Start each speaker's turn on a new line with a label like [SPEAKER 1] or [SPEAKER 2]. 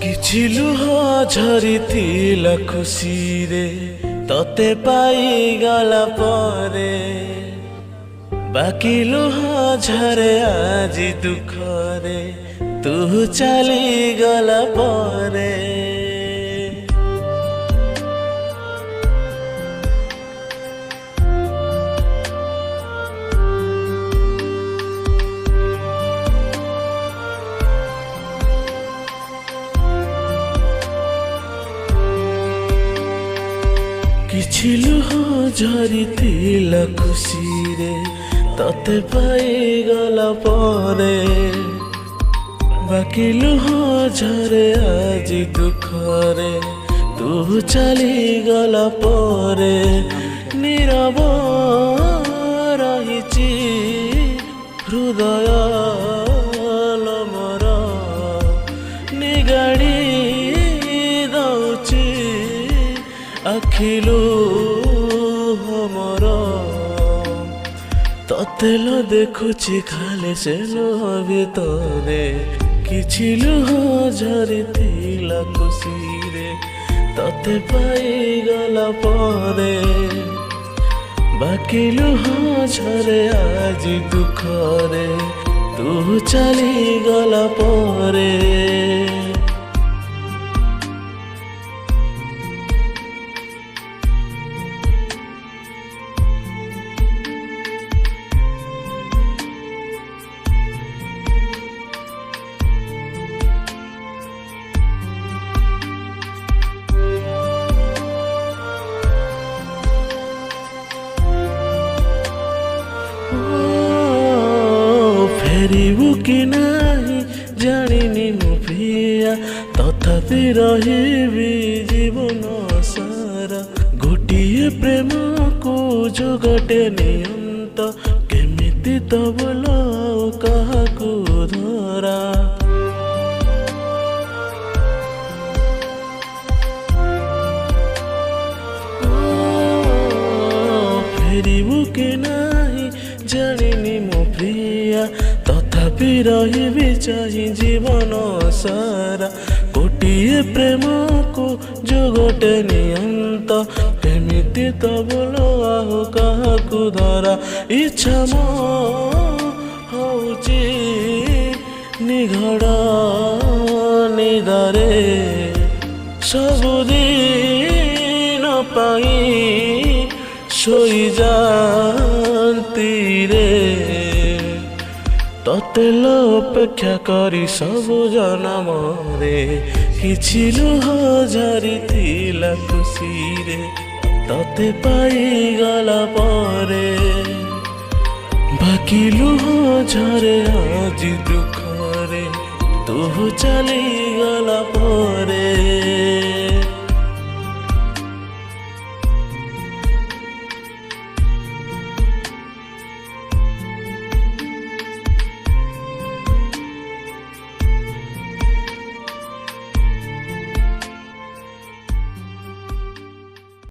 [SPEAKER 1] କିଛି ଲୁହ ଝରିଥିଲା ଖୁସିରେ ତତେ ପାଇଗଲା ପରେ, ବାକି ଲୁହ ଝରେ ଆଜି ଦୁଃଖରେ ତୁ ଚାଲିଗଲା ପରେ। କିଛି ଲୁହ ଝରିଥିଲା ଖୁସିରେ ତତେ ପାଇଗଲା ପରେ, ବାକି ଲୁହ ଝରେ ଆଜି ଦୁଃଖରେ ତୁ ଚାଲିଗଲା ପରେ। ନୀରବ ରହିଛି ହୃଦୟ ମୋର, ନିଗାଡ଼ି ଦଉଛି ଆଖିଲୁ ମୋର। ତତେ ଲ ଦେଖୁଛି ଖାଲି ସେ ଲୁହ ଭିତରେ, କିଛି ଲୁହ ଝରିଥିଲା ଖୁସିରେ ତତେ ପାଇଗଲା ପରେ, ବାକି ଲୁହ ଝରେ ଆଜି ଦୁଃଖରେ ତୁ ଚାଲିଗଲା ପରେ। ଫେରିବୁ କି ନାହିଁ ଜାଣିନି ମୁଁ ପ୍ରିୟା, ତଥାପି ରହିବି ଜୀବନ ସାରା। ଗୋଟିଏ ପ୍ରେମକୁ ଯୋଗଟେ ନିଅନ୍ତ, କେମିତି ତ ବୋଲ କାହାକୁ ଧରା। ଫେରିବୁ କି ନାହିଁ ଜାଣିନି ମୁଁ ପ୍ରିୟା, ତଥାପି ରହିବି ଚାହିଁ ଜୀବନ ସାରା। ଗୋଟିଏ ପ୍ରେମକୁ ଯୋଗଟେ ନିଅନ୍ତ, କେମିତି ତ ବୋଲ ଆଉ କାହାକୁ ଧରା। ଇଚ୍ଛା ମୋ ହଉଛି ନିଘଡ଼ ନିଦରେ, ସବୁଦିନ ପାଇଁ ଶୋଇଯାନ୍ତି ରେ। ତତେ ଲ ଅପେକ୍ଷା କରି ସବୁ ଜନମରେ, କିଛି ଲୁହ ଝରିଥିଲା ଖୁସିରେ ତତେ ପାଇଗଲା ପରେ, ବାକି ଲୁହ ଝରେ ଆଜି ଦୁଃଖରେ ତୁ ଚାଲିଗଲା ପରେ।